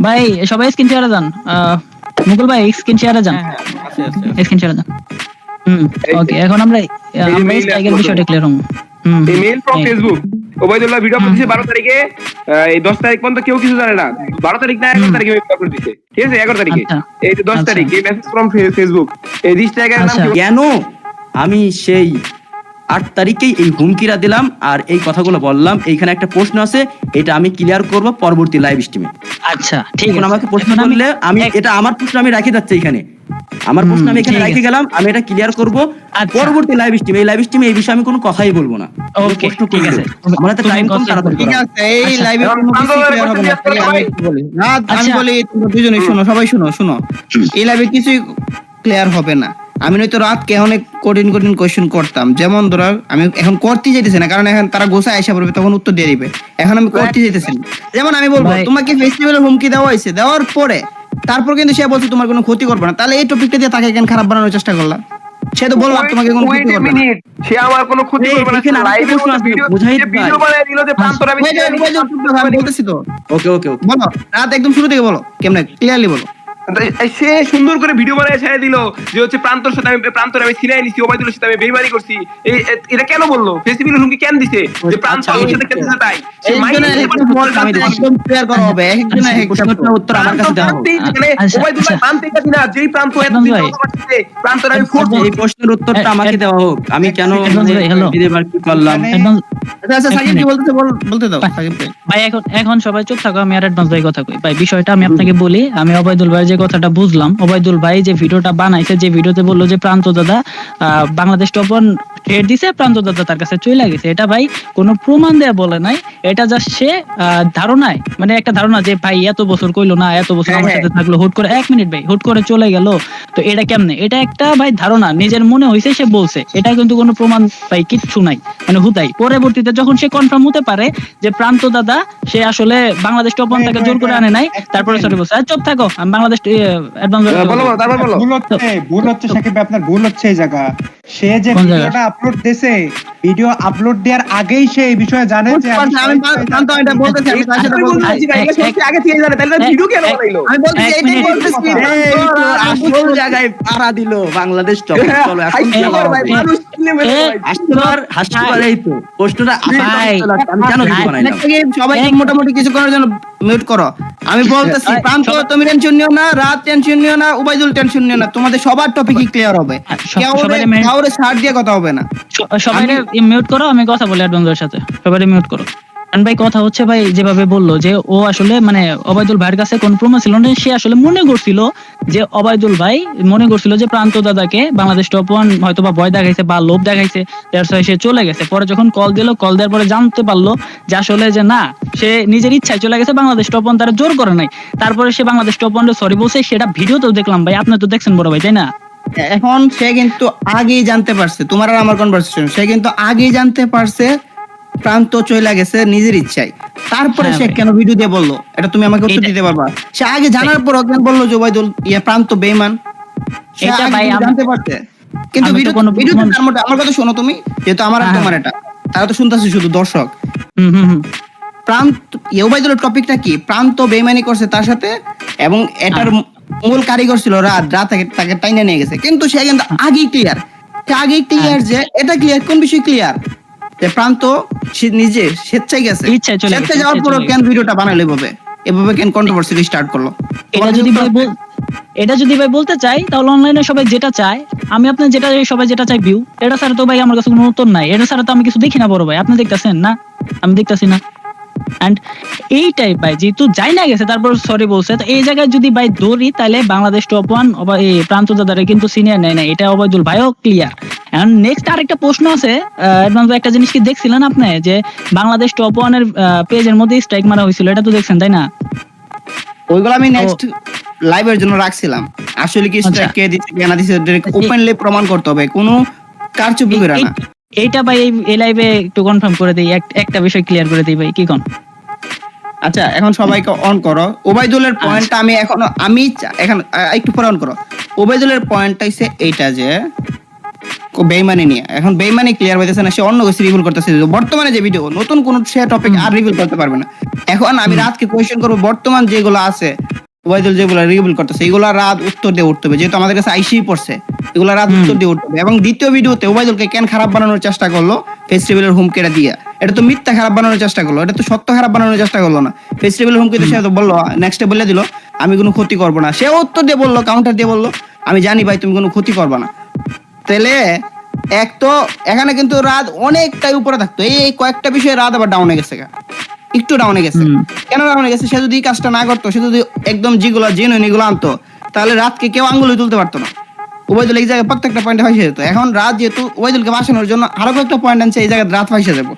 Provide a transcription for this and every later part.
ভাই সবাই স্ক্রিন শেয়ারে যান, মুকুল ভাই স্ক্রিন শেয়ারে যান, আছে আছে স্ক্রিন শেয়ারে যান। ওকে, এখন আমরা স্ট্রাইকের বিষয়টা ক্লিয়ার হবো। Email from Facebook. Obaidullah video upload দিয়েছে 12 তারিখে, এই 10 তারিখ পর্যন্ত কেউ কিছু জানে না। 12 তারিখ না 11 তারিখে আপলোড দিয়েছে, ঠিক আছে? 11 তারিখে, এই যে 10 তারিখ, এই মেসেজ ফ্রম ফেসবুক। এই স্ট্রাইকের নাম কি? কেন আমি সেই 8 তারিখেই এই হুমকিরা দিলাম আর এই কথাগুলো বললাম? এইখানে একটা প্রশ্ন আছে, এটা আমি ক্লিয়ার করব পরবর্তী লাইভ স্ট্রিমে। আচ্ছা ঠিক আছে, আমাকে প্রশ্ন করলে আমি এটা আমার প্রশ্ন আমি রাখি যাচ্ছে এখানে, আমার প্রশ্ন আমি এখানে রেখে গেলাম, আমি এটা ক্লিয়ার করব পরবর্তী লাইভ স্ট্রিমে। এই লাইভ স্ট্রিমে এই বিষয়ে আমি কোনো কথাই বলবো না। ওকে ঠিক আছে, আমার হাতে টাইম কম, তাড়াতাড়ি ঠিক আছে। এই লাইভে কোনো কিছু ক্লিয়ার হবে না, তাহলে আমি একটু বলি না, আমি বলি তোমরা দুজনেই শোনো, সবাই শোনো। এই লাইভে কিছুই ক্লিয়ার হবে না। আমি নয়তো রাতকে অনেক কঠিন কোয়েশ্চেন করতাম, যেমন ধরো আমি এখন করতে যেতেছি না, কারণ এখন তারা গোসা আইসা পড়বে, তখন উত্তর দিয়ে দিবে। এখন আমি করতে যেতেছি না। যেমন আমি বলবো তোমাকে ফেস্টিভ্যালের হুমকি দেওয়া হয়েছে, দেওয়ার পরে তারপর কিন্তু সে বলছে তোমার কোনো ক্ষতি করবে না, তাহলে এই টপিকটা দিয়ে তাকে কেন খারাপ বানানোর চেষ্টা করলাম? সে তো বললাম তোমাকে কোনো ক্ষতি করবে না। সে আমার কোনো ক্ষতি করবে না। লাইভে ভিডিও বানায় দিল যে প্রান্তরা আমি বলতেছি তো। ওকে ওকে ওকে, বলো, রাত একদম শুরু থেকে বলো, কেমনে ক্লিয়ারলি বলো। সে সুন্দর করে ভিডিও বানায় ছেড়ে দিল যে হচ্ছে প্রান্তর সাথে আমি ছিনাই নিছি, ওবাইদুলের সাথে আমি বেইমানি করছি। এটা কেন বললো? ফেস্টিভ্যাল হুমকি কেন দিছে? যে প্রান্তর ওর সাথে খেলতে চায়, তাই একদম ক্লিয়ার করা হবে। একজনের এক প্রশ্নের উত্তর আমার কাছে দাও। ওবাইদুল্লাহ প্রান্তে কিনা যেই প্রান্ত প্রান্তর আমি ফোর্স, এই প্রশ্নের উত্তরটা আমাকে দেওয়া হোক, আমি কেন এবার কি করলাম? আচ্ছা সাকিব কি বলতে বলতে দাও সাকিব ভাই। এখন সবাই চুপ থাকো, আমি আর অ্যাডভান্স ভাই কথা কই। ভাই বিষয়টা আমি আপনাকে বলি, আমি ওবাইদুল ভাই যে কথাটা বুঝলাম, ওবাইদুল ভাই যে ভিডিওটা বানাইছে, যে ভিডিওতে বললো যে প্রান্ত দাদা বাংলাদেশ টপ 1 ট্রেড দিছে, প্রান্ত দাদা তার কাছে চলে গেছে, এটা ভাই কোনো প্রমাণ দেয়া বলে নাই, এটা জাস্ট সে ধারণায়, মানে একটা ধারণা যে ভাই এত বছর কইলো না, এত বছর আমার সাথে থাকলো, হুট করে 1 মিনিট ভাই হুট করে চলে গেল, তো এটা কেমনে? এটা একটা ভাই ধারণা, নিজের মনে হইছে সে বলছে, এটা কিন্তু কোনো প্রমাণ ভাই কিচ্ছু নাই, মানে হুতাই। পরবর্তীতে যখন সে কনফার্ম হতে পারে যে প্রান্ত দাদা সে আসলে বাংলাদেশ টপ 1 থেকে জোর করে আনে নাই, তারপরে সরি বলছে। চুপ থাকো, আমি বাংলাদেশ ভুল হচ্ছে সাকিব, আপনার ভুল হচ্ছে এই জায়গা। সে যে ভিডিওটা আপলোড দিয়েছে, ভিডিও আপলোড দেওয়ার আগেই সে এই বিষয়ে জানে যে আমি শান্ত এটা বলতেছি, আমি তার সাথে বলতেছি আগে থেকে জানে, তাহলে ভিডিও কেন বানাইলো? আমি বলতেছি এইটাই বলতেছি, আসল জায়গায় পাড়া দিল বাংলাদেশ টপ। চলো এখন হাসিবার এই তো প্রশ্নটা আমি কেন ভিডিও বানাইলাম? সবাইকে মোটামুটি কিছু করার জন্য মিউট করো। আমি বলতেছি প্রান্ত তুমি টেনশন নিও না, রাত টেনশন নিও না, উবাইদুল টেনশন নিও না, তোমাদের সবার টপিকই ক্লিয়ার হবে, কাউরে ছাড় দিয়ে কথা হবে না। সবাই মিউট করো, আমি কথা বলি অ্যাডভান্সের সাথে, সবাই মিউট করো। ভাই কথা হচ্ছে ভাই যেভাবে বললো যে ও আসলে মানে ওবাইদুল ভাইয়ের কাছে কোন প্রমাণ ছিল না, সে আসলে মনে করছিল যে ওবাইদুল ভাই মনে করছিল যে প্রান্ত দাদাকে বাংলাদেশ টপ 1 হয়তো বা ভয় দেখাইছে বা লোভ দেখাইছে, সে চলে গেছে। পরে যখন কল দেওয়ার পরে জানতে পারলো যে আসলে যে না, সে নিজের ইচ্ছায় চলে গেছে, বাংলাদেশ টপ 1 তারা জোর করে নাই। তারপরে সে বাংলাদেশ টপ 1 সরি বলছে, সেটা ভিডিওতেও দেখলাম ভাই, আপনি তো দেখছেন বড় ভাই, তাই না? এখন সে কিন্তু আগেই জানতে পারছে, তোমার আর আমার কনভারসেশন, সে কিন্তু আগেই জানতে পারছে প্রান্ত চলে গেছে নিজের ইচ্ছায়। তারপরে সে কেন ভিডিও দিয়ে বললো, এটা তুমি আমাকে উত্তর দিতে পারবা? সে আগে জানার পর কেন বললো যে ওবাইদুল প্রান্ত বেঈমান? এটা ভাই জানতে পারছে, কিন্তু আমার কথা শোনো তুমি, যেহেতু আমার আর তোমার এটা, তারা তো শুনতেছে শুধু দর্শক। প্রান্ত ওবাইদুলের টপিকটা কি? প্রান্ত বেঈমানি করছে তার সাথে, এবং এটার মূল কারিগর ছিল রাত তাকে টাইনে নিয়ে গেছে। কিন্তু সে কিন্তু আগেই ক্লিয়ার যে এটা ক্লিয়ার, কোন বিষয় ক্লিয়ার? যে প্রান্ত নিজে স্বেচ্ছায় গেছে, স্বেচ্ছায় যাওয়ার পর কেন ভিডিওটা বানাইলো এভাবে কেন কন্ট্রোভার্সি স্টার্ট করলো? এটা যদি ভাই বলতে চাই, তাহলে অনলাইনে সবাই যেটা চায়, আমি আপনার সবাই যেটা চাই ভিউ, এটা ছাড়া তো ভাই আমার কাছে কোনো উত্তর নাই, এটা ছাড়া তো আমি কিছু দেখি না বড় ভাই, আপনি দেখতেছেন না? আমি দেখতেছি না। এন্ড এইটাই ভাই, যেহেতু যাই না গেছে তারপর সরি বলছে, তো এই জায়গায় যদি ভাই ধরি, তাহলে বাংলাদেশ টপ 1 এই প্রান্ত দাদারে কিন্তু সিনিয়র নেয় না, এটা ওবাইদুল ভাইও ক্লিয়ার। এখন নেক্সট আরেকটা প্রশ্ন আছে, অ্যাডভান্স একটা জিনিস কি দেখছিলেন আপনি, যে বাংলাদেশ টপ 1 এর পেজের মধ্যে স্ট্রাইক মারা হয়েছিল, এটা তো দেখছেন তাই না? ওইগুলো আমি নেক্সট লাইভের জন্য রাখছিলাম। আসলে কি স্ট্রাইক কে দিছে কি না দিছে ওপেনলি প্রমাণ করতে হবে, কোনো কারচুপি করে না। এইটা ভাই এই লাইভে একটু কনফার্ম করে দেই, একটা বিষয় ক্লিয়ার করে দেই ভাই, কি কোন? আচ্ছা এখন সবাইকে অন করো। ওবাইদুলের পয়েন্টটা আমি এখন একটু পরে অন করো। ওবাইদুলের পয়েন্টটা হইছে এইটা, যে বেইমানি নিয়ে। এখন বেইমানি ক্লিয়ার হইতেছে না, সে অন্য কিছু রিভিল করতেছে। বর্তমানে যে ভিডিও নতুন কোন সে টপিক আর রিভিল করতে পারবে না। এখন আমি রাতকে কোয়েশ্চেন করবো, বর্তমান যেগুলো আছে ওবাইদুল যেগুলো রিভিল করতেছে এগুলো রাত উত্তর দিয়ে উঠতে হবে, যেহেতু আমাদের কাছে আইসিই পড়ছে, এগুলো রাত উত্তর দিয়ে উঠতে হবে। এবং দ্বিতীয় ভিডিওতে ওবাইদুলকে কেন খারাপ বানানোর চেষ্টা করলো ফেস্টিভ্যালের হুমকিটা দিয়ে, এটা তো মিথ্যা খারাপ বানানোর চেষ্টা করলো, এটা তো সত্য খারাপ বানানোর চেষ্টা করলো না। ফেস্টিভ্যালের হুমকিতে সে তো বললো, নেক্সটে বলে দিল আমি কোনো ক্ষতি করবো না, সে উত্তর দিয়ে বললো, কাউন্টার দিয়ে বললো আমি জানি ভাই তুমি কোনো ক্ষতি করবে না। তাহলে এক তো এখানে কিন্তু রাত অনেকটাই উপরে থাকতো, এই কয়েকটা বিষয়ে রাত আবার ডাউনে গেছে, একটু ডাউনে গেছে। কেন ডাউনে গেছে? সে যদি এই কাজটা না করতো, সে যদি একদম যেগুলো জেনুইন এগুলো আনতো, তাহলে রাতকে কেউ আঙ্গুলে তুলতে পারতো না। ওবাইদুল এই জায়গায় প্রত্যেকটা পয়েন্টে ফাঁসে যেত। এখন রাত যেহেতু ওবাইদুলকে বাঁচানোর জন্য আরো কয়েকটা পয়েন্ট আনছে, এই জায়গায় রাত ফাঁসে যাবো।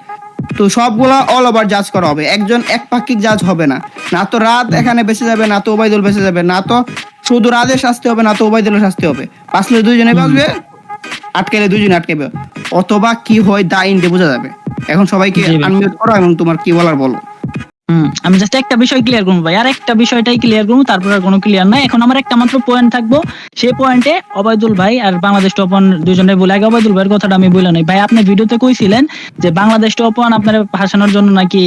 তো সবগুলা অল ওভার জাজ করা হবে, একজন একপাক্ষিক জাজ হবে না। না তো রাত এখানে বেঁচে যাবে, না তো ওবাইদুল বেঁচে যাবে, না তো শুধু রাতের শাস্তি হবে, না তো ওবাইদুলের শাস্তি হবে। বাঁচলে দুইজনে বাঁচবে, আটকাইলে দুইজনে আটকাবে, অথবা কি হয় দা ইন্ডে বোঝা যাবে। এখন সবাইকে আনমিউট করো এবং তোমার কি বলার বলো। আমি জাস্ট একটা বিষয় ক্লিয়ার করবো ভাই, আর একটা বিষয়টাই ক্লিয়ার করবো, তারপর আর কোনো ক্লিয়ার নাই। এখন আমার একটা মাত্র পয়েন্ট থাকবো, সেই পয়েন্টে ওবাইদুল ভাই আর বাংলাদেশ টপন দুজনে বলে, আগে ওবাইদুল ভাইয়ের কথাটা আমি বলে নাই ভাই। আপনি ভিডিওতে কইছিলেন যে বাংলাদেশ টপন আপনার ভাসানোর জন্য নাকি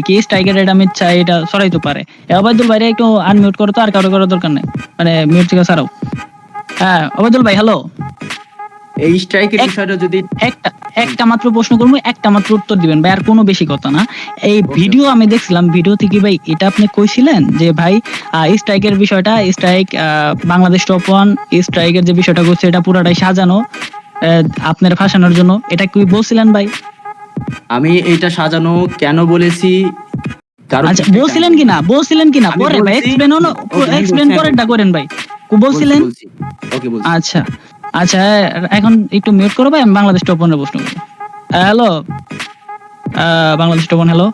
কি স্ট্রাইকার এটা আমি চাই এটা সরাইতে পারে। ওবাইদুল ভাইরে একটু আনমিউট করো তো, আর কারো করার দরকার নাই, মানে মিউট থেকে ছাড়াও। হ্যাঁ ওবাইদুল ভাই হ্যালো, এই স্ট্রাইকের বিষয়টা যদি একটা মাত্র প্রশ্ন করবো, একটা মাত্র উত্তর দিবেন ভাই, আর কোনো বেশি কথা না। এই ভিডিও আমি দেখছিলাম, ভিডিও থেকে ভাই এটা আপনি কইছিলেন যে ভাই স্ট্রাইকের বিষয়টা, স্ট্রাইক বাংলাদেশ টপ ওয়ান স্ট্রাইকের যে বিষয়টা করছে এটা পুরাটাই সাজানো আপনার ফাঁসানোর জন্য, এটা কি বলছিলেন ভাই? আমি এইটা সাজানো কেন বলেছি, কারণ আচ্ছা বলছিলেন কিনা পরে ভাই এক্সপ্লেন করেনটা করেন ভাই, বলছিলেন? ওকে বলছি। আচ্ছা আচ্ছা, এখন একটু মিউট করো ভাই, আমি বাংলাদেশ টপ ওয়ানের প্রশ্ন করবো। Hello Bangladesh top one, hello.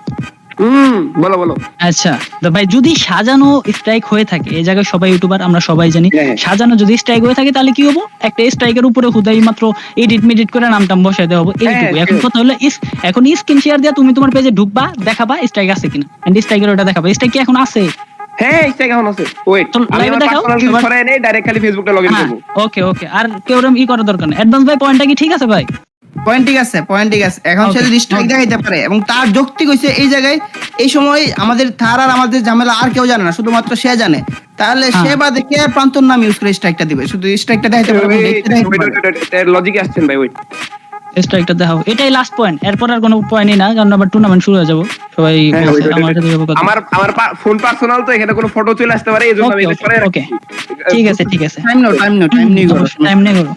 বলো বলো। আচ্ছা তো ভাই যদি সাজানো স্ট্রাইক হয়ে থাকে, এই জায়গায় সবাই ইউটিউবার আমরা সবাই জানি, সাজানো যদি স্ট্রাইক হয়ে থাকে তাহলে কি হবো? একটা স্ট্রাইকের উপরে হুদাই মাত্র এডিট করে নামটা বসাই দেওয়া হবে, এইটুকু। এখন কথা হলো এখন স্ক্রিন শেয়ার দিয়ে তুমি তোমার পেজে ঢুকবা, দেখাবা স্ট্রাইক আছে কিনা, এন্ড স্ট্রাইকের ওটা দেখাবা, স্ট্রাইক কি এখন আছে? হ্যাঁ স্ট্রাইক এখন আছে। ওয়েট আমি আমার পার্সোনাল কিছু সরাই নেই, ডাইরেক্ট খালি ফেসবুকটা লগইন করব। ওকে ওকে, আর কেউ ই করার দরকার নেই। অ্যাডভান্স ভাই পয়েন্টটা কি ঠিক আছে ভাই? পয়েন্ট ঠিক আছে, পয়েন্ট ঠিক আছে। এখন সে যদি স্ট্রাইক দেখাইতে পারে এবং তার যৌক্তিক হইছে এই জায়গায়, এই সময় আমাদের তার আর আমাদের ঝামেলা আর কেউ জানে না, শুধুমাত্র সে জানে, তাহলে সে বাদে কে আর প্রান্তর নাম ইউজ করে স্ট্রাইকটা দিবে? শুধু স্ট্রাইকটা দেখাইতে পারবে, এর লজিক আসছেন ভাই। ওয়েট স্ট্রাইকটা দেখাও, এটাই লাস্ট পয়েন্ট, এরপর আর কোনো পয়েন্টই না, কারণ আবার টুর্নামেন্ট শুরু হয়ে যাবে। সবাই আমার ফোন পার্সোনাল, তো এখানে কোনো ফটো চলে আসতে পারে, এইজন্য আমি এটা সরাই রাখছি। ঠিক আছে ঠিক আছে, টাইম নিয়ে করো।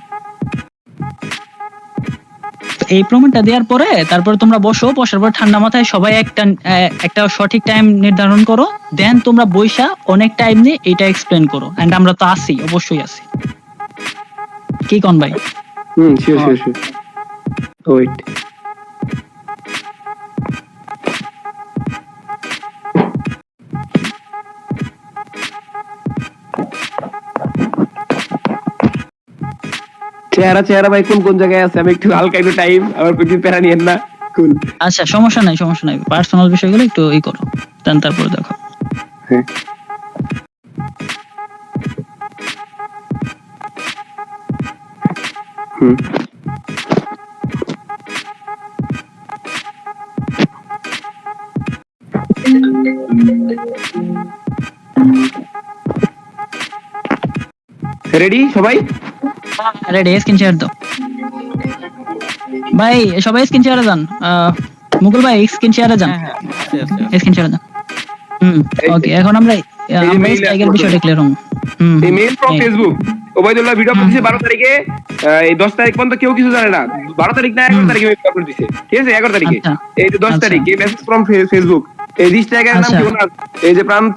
এই প্রমাণটা দেওয়ার পরে তারপরে তোমরা বসার পর ঠান্ডা মাথায় সবাই একটা সঠিক টাইম নির্ধারণ করো, দেন তোমরা বইসা অনেক টাইম নিয়ে এটা এক্সপ্লেন করো, এন্ড আমরা তো আছি, অবশ্যই আছি। কি কোন ভাই? Sure sure sure. ওয়েট চেহারা ভাই কোন জায়গায় আছে? আমি একটু হালকা একটু টাইম, আমার কিছু প্যারা নিয়েন না। কুল, আচ্ছা সমস্যা নাই, পার্সোনাল বিষয়গুলো একটু করো, দেন তারপরে দেখো। হ্যাঁ রেডি সবাই? রেডি, স্ক্রিন শেয়ার দাও ভাই, সবাই স্ক্রিন শেয়ারে যান। মুকুল ভাই স্ক্রিন শেয়ারে যান, স্ক্রিন শেয়ারে যান। ওকে, এখন আমরা স্ট্রাইকের বিষয়টা ক্লিয়ার হবো। এই mail from Facebook, Obaidullah video upload দিয়েছে 12 তারিখে, এই 10 তারিখ পর্যন্ত কেউ কিছু জানে না। 12 তারিখ না 11 তারিখে ভিডিও আপলোড দিয়েছে, ঠিক আছে? 11 তারিখে, এই যে 10 তারিখ, এই মেসেজ ফ্রম ফেসবুক, এই স্ট্রাইকারের নাম কি বললাম? এই যে প্রান্ত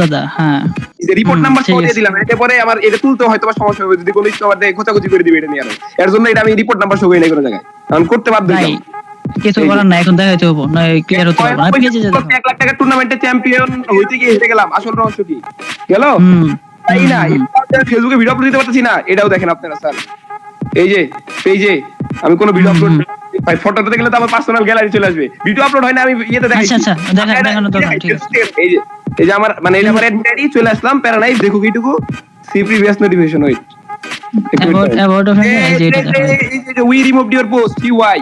দাদা, হ্যাঁ, এই যে রিপোর্ট নাম্বার সহ দিয়ে দিলাম। এটা পরে আমার এটা তুলতে হয়তো সমস্যা হবে, যদি কোনো কিছু আবার খোঁচাখুচি করে দিবে এটা নিয়ে। এর জন্য এটা আমি রিপোর্ট নাম্বার সহ নাই কোনো জায়গায়, কারণ করতে বাধ্য হইলাম। কিছু করার না, এখন দেখাইতে হবে না, ক্লিয়ার হতে হবে না। 1 লাখ টাকা টুর্নামেন্টে চ্যাম্পিয়ন হইতে গিয়ে হেরে গেলাম, আসল রহস্য কি গেল? তাই না, ফেসবুকে ভিডিও আপলোড দিতে পারতেছি না, এটাও দেখেন আপনারা স্যার। এই যে পেজে আমি কোনো ভিডিও আপলোড, ভাই ফটোতে গেলে তো আমার পার্সোনাল গ্যালারি চলে আসবে, ভিডিও আপলোড হয় না, আমি ইয়েতে দেখাই। আচ্ছা দেখানো দরকার, ঠিক আছে। এই যে আমার মানে এটা আমার অ্যাডমিট আইডি চলে আসলাম, প্যারা নাই, দেখো কিটুকু সি প্রিভিয়াস নোটিফিকেশন। ওই About of এই যেটা যে we removed your post why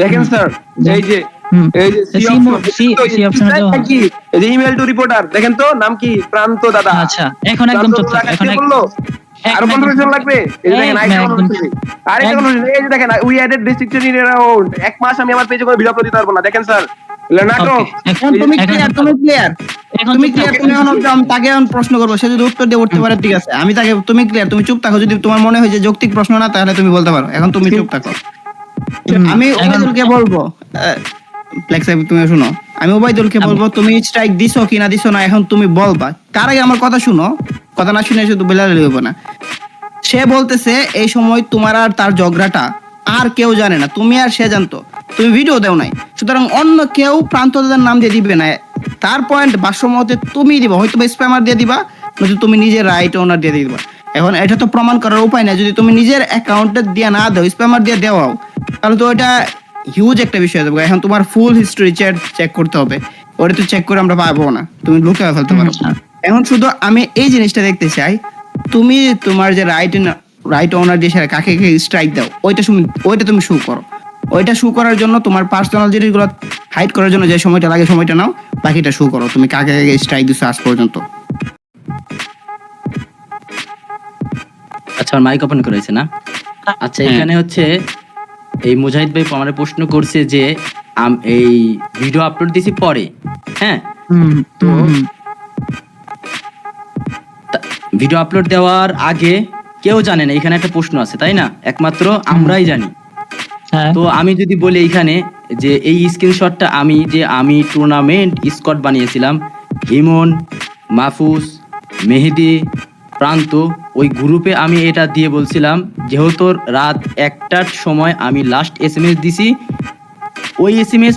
দেখেন স্যার এই যে এই যে সি অপশন কি এই যে ইমেল টু রিপোর্টার দেখেন তো নাম কি প্রান্ত দাদা। আচ্ছা এখন একদম চুপ থাক, এখন বললো আরো কনফারেন্স লাগবে এই যে দেখেন আরেকটা এই যে দেখেন we added restriction in around এক মাস আমি আমার পেজে কোনো ভিডিও আপলোড দিতে পারবো না। দেখেন স্যার নাটক। এখন তুমি ক্লিয়ার, তুমি ক্লিয়ার, তুমি ক্লিয়ার। তুমি এখন তাকে এখন প্রশ্ন করবো, সে যদি উত্তর দিয়ে উঠতে পারে ঠিক আছে, আমি তাকে, তুমি ক্লিয়ার, তুমি চুপ থাকো। যদি তোমার মনে হয় যে যৌক্তিক প্রশ্ন না, তাহলে তুমি বলতে পারো। এখন তুমি চুপ থাকো। আমি ওবায়দুলকে বলবো, ফ্লেক্স তুমি শুনো, আমি ওবায়দুলকে বলবো তুমি স্ট্রাইক দিছো কিনা দিছো না, এখন তুমি বলবা। তার আগে আমার কথা শুনো, কথা না শুনে শুধু বেলালে হইব না। সে বলতেছে এই সময় তোমার আর তার ঝগড়াটা আর কেউ জানে না, তুমি আর সে জানতো, তুমি ভিডিও দেও নাই, সুতরাং অন্য কেউ প্রান্তদার নাম দিয়ে দিবে না। তার পয়েন্ট ভাষ্যমতে তুমি দিবা, হয়তো স্প্যামার দিয়ে দিবা, নয়তো তুমি নিজের রাইট ওনার দিয়ে দিবা। এখন এটা তো প্রমাণ করার উপায় নাই। যদি তুমি নিজের অ্যাকাউন্টে দিয়ে না দাও, স্প্যামার দিয়ে দেওয়াও, তাহলে তো এটা হিউজ একটা বিষয় দেবো। এখন তোমার ফুল হিস্ট্রি চেক করতে হবে, ওটা তো চেক করে আমরা পাবো না, তুমি লুকে ফেলতে পারো। এখন শুধু আমি এই জিনিসটা দেখতে চাই, তুমি তোমার যে রাইট ওনার দিয়ে কাকে স্ট্রাইক দাও, ওইটা তুমি শো করো। ওইটা শো করার জন্য তোমার পার্সোনাল জিনিসগুলো হাইড করার জন্য যে সময়টা লাগে সময়টা নাও, বাকিটা শো করো তুমি কাকে স্ট্রাইক দিছো আজ পর্যন্ত। আচ্ছা মাইক ওপেন করেছে না? আচ্ছা এখানে হচ্ছে এই মুজাহিদ ভাই আমার প্রশ্ন করছে যে এই ভিডিও আপলোড দিছি পরে, হ্যাঁ, তো ভিডিও আপলোড দেওয়ার আগে কেউ জানে না, এখানে একটা প্রশ্ন আছে তাই না? একমাত্র আমরাই জানি। তো আমি যদি বলি এইখানে যে এই স্ক্রিনশটটা আমি টুর্নামেন্ট স্কোয়াড বানিয়েছিলাম, ইমন, মাহফুজ, মেহেদি, প্রান্ত, ওই গ্রুপে আমি এটা দিয়ে বলছিলাম, যেহেতু রাত 1টার সময় আমি লাস্ট SMS দিছি, ওই SMS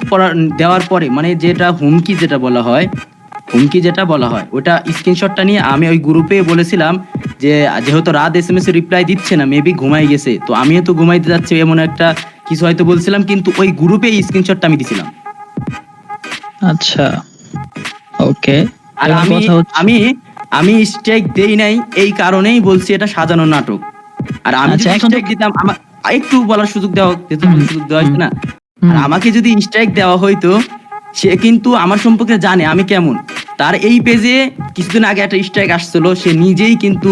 দেওয়ার পরে মানে যেটা হুমকি যেটা বলা হয় ওটা স্ক্রিনশটটা নিয়ে আমি ওই গ্রুপে বলেছিলাম যে যেহেতু রাত SMS এর রিপ্লাই দিচ্ছে না, মেবি ঘুমাই গেছে, তো আমিও তো ঘুমাইতে যাচ্ছি এমন একটা কিছু হয়তো বলছিলাম, কিন্তু ওই গ্রুপে স্ক্রিনশটটা আমি দিছিলাম। আচ্ছা ওকে। আর আমি স্ট্রাইক দেই নাই, এই কারণেই বলছি এটা সাজানো নাটক। আর আমি যদি স্ট্রাইক দিতাম, আমার একটু বলার সুযোগ দেওয়া হচ্ছে না, আর আমাকে যদি স্ট্রাইক দেওয়া হয়তো, সে কিন্তু আমার সম্পর্কে জানে আমি কেমন। তার এই পেজে কিছুদিন আগে একটা স্ট্রাইক আসছিল, সে নিজেই কিন্তু